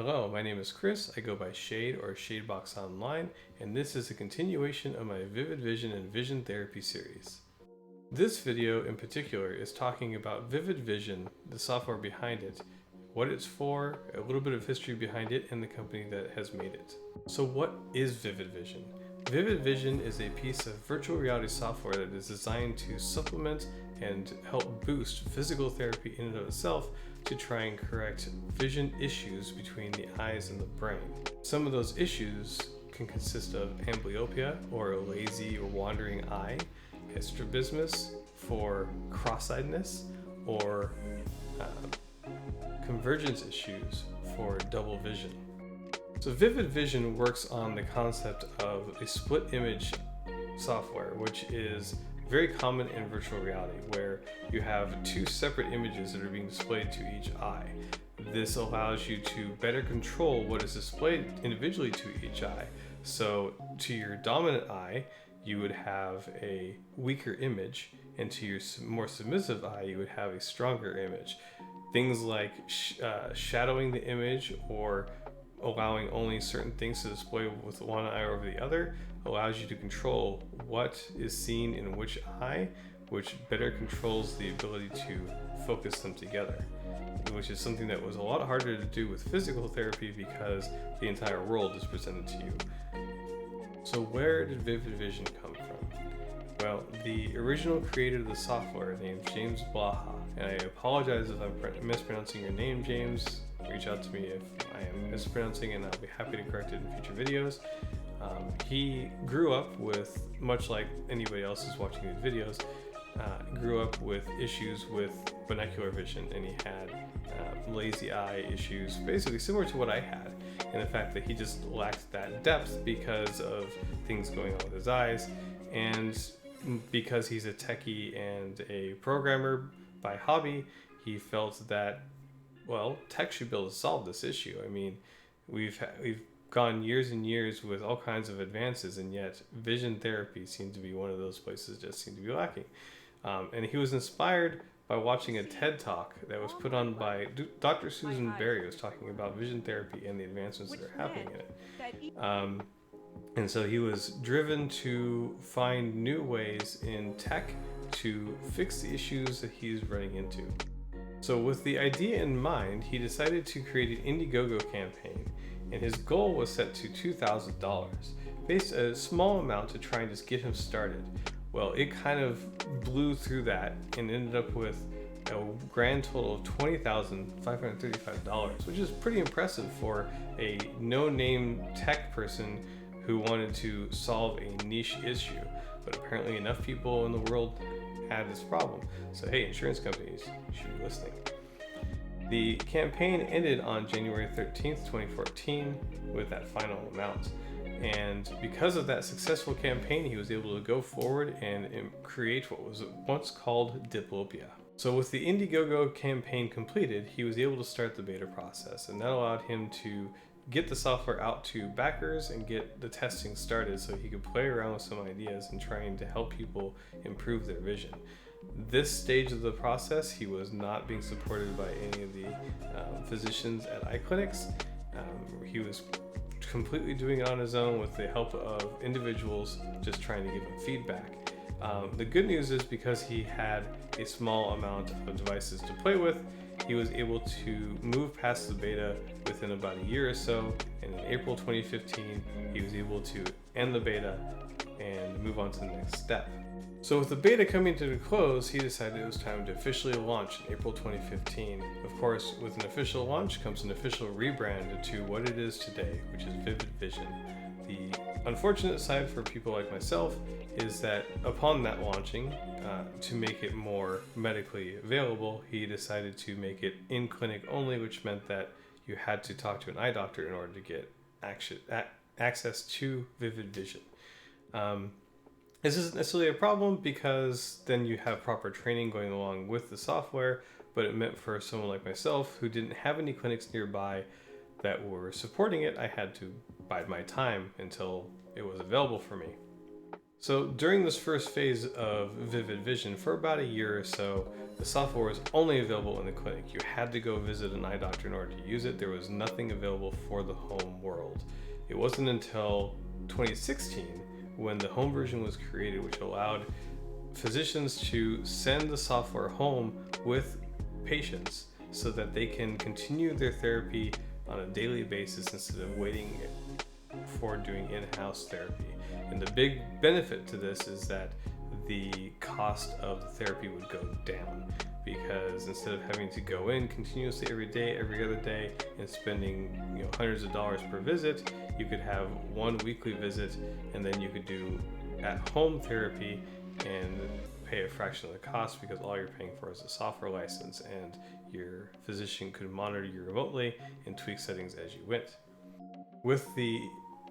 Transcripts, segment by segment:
Hello, my name is Chris. I go by Shade or Shadebox Online, and this is a continuation of my Vivid Vision and Vision Therapy series. This video in particular is talking about Vivid Vision, the software behind it, what it's for, a little bit of history behind it, and the company that has made it. So what is Vivid Vision? Vivid Vision is a piece of virtual reality software that is designed to supplement and help boost physical therapy in and of itself to try and correct vision issues between the eyes and the brain. Some of those issues can consist of amblyopia, or a lazy or wandering eye, strabismus for cross-eyedness, or convergence issues for double vision. So Vivid Vision works on the concept of a split image software, which is very common in virtual reality, where you have two separate images that are being displayed to each eye. This allows you to better control what is displayed individually to each eye. So to your dominant eye, you would have a weaker image, and to your more submissive eye, you would have a stronger image. Things like shadowing the image or allowing only certain things to display with one eye over the other allows you to control what is seen in which eye, which better controls the ability to focus them together, which is something that was a lot harder to do with physical therapy because the entire world is presented to you. So where did Vivid Vision come from? Well, the original creator of the software, named James Blaha, and I apologize if I'm mispronouncing your name, James. Reach out to me if I am mispronouncing, and I'll be happy to correct it in future videos. He grew up with, much like anybody else who's watching these videos, grew up with issues with binocular vision, and he had lazy eye issues, basically similar to what I had, and the fact that he just lacked that depth because of things going on with his eyes, and because he's a techie and a programmer by hobby, he felt that, well, tech should be able to solve this issue. I mean, we've gone years and years with all kinds of advances, and yet vision therapy seems to be one of those places that just seem to be lacking. And he was inspired by watching a TED Talk that was put on by Dr. Susan Berry, was talking about vision therapy and the advancements that are happening in it. And so he was driven to find new ways in tech to fix the issues that he's running into. So with the idea in mind, he decided to create an Indiegogo campaign, and his goal was set to $2,000, based a small amount to try and just get him started. Well, it kind of blew through that and ended up with a grand total of $20,535, which is pretty impressive for a no-name tech person who wanted to solve a niche issue. But apparently enough people in the world had this problem. So hey, insurance companies, you should be listening. The campaign ended on January 13th, 2014 with that final amount. And because of that successful campaign, he was able to go forward and create what was once called Diplopia. So with the Indiegogo campaign completed, he was able to start the beta process, and that allowed him to get the software out to backers and get the testing started so he could play around with some ideas and trying to help people improve their vision. This stage of the process, he was not being supported by any of the physicians at eye clinics. He was completely doing it on his own with the help of individuals just trying to give him feedback. The good news is, because he had a small amount of devices to play with, he was able to move past the beta within about a year or so, and in April 2015 he was able to end the beta and move on to the next step. So with the beta coming to a close, he decided it was time to officially launch in April 2015. Of course, with an official launch comes an official rebrand to what it is today, which is Vivid Vision. The unfortunate side for people like myself is that upon that launching, to make it more medically available, he decided to make it in clinic only, which meant that you had to talk to an eye doctor in order to get access to Vivid Vision. This isn't necessarily a problem, because then you have proper training going along with the software, but it meant for someone like myself who didn't have any clinics nearby that were supporting it, I had to bide my time until it was available for me. So during this first phase of Vivid Vision, for about a year or so, the software was only available in the clinic. You had to go visit an eye doctor in order to use it. There was nothing available for the home world. It wasn't until 2016 when the home version was created, which allowed physicians to send the software home with patients so that they can continue their therapy on a daily basis instead of waiting for doing in-house therapy. And the big benefit to this is that the cost of the therapy would go down, because instead of having to go in continuously every day, every other day, and spending hundreds of dollars per visit, you could have one weekly visit, and then you could do at-home therapy and pay a fraction of the cost, because all you're paying for is a software license, and your physician could monitor you remotely and tweak settings as you went. With the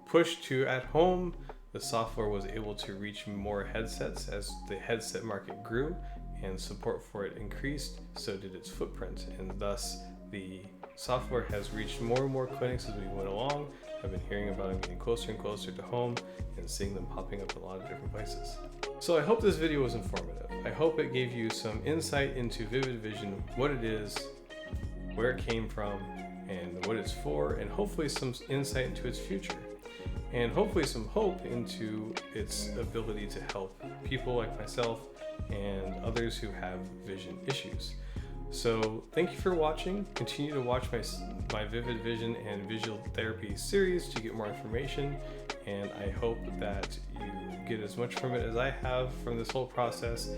push to at home, the software was able to reach more headsets as the headset market grew and support for it increased, so did its footprint, and thus the software has reached more and more clinics as we went along. I've been hearing about them getting closer and closer to home and seeing them popping up in a lot of different places. So I hope this video was informative. I hope it gave you some insight into Vivid Vision, what it is, where it came from, and what it's for, and hopefully some insight into its future, and hopefully some hope into its ability to help people like myself and others who have vision issues. So thank you for watching. Continue to watch my Vivid Vision and visual therapy series to get more information, and I hope that you get as much from it as I have from this whole process.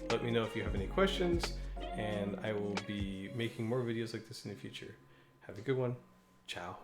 Let me know if you have any questions, and I will be making more videos like this in the future. Have a good one. Ciao.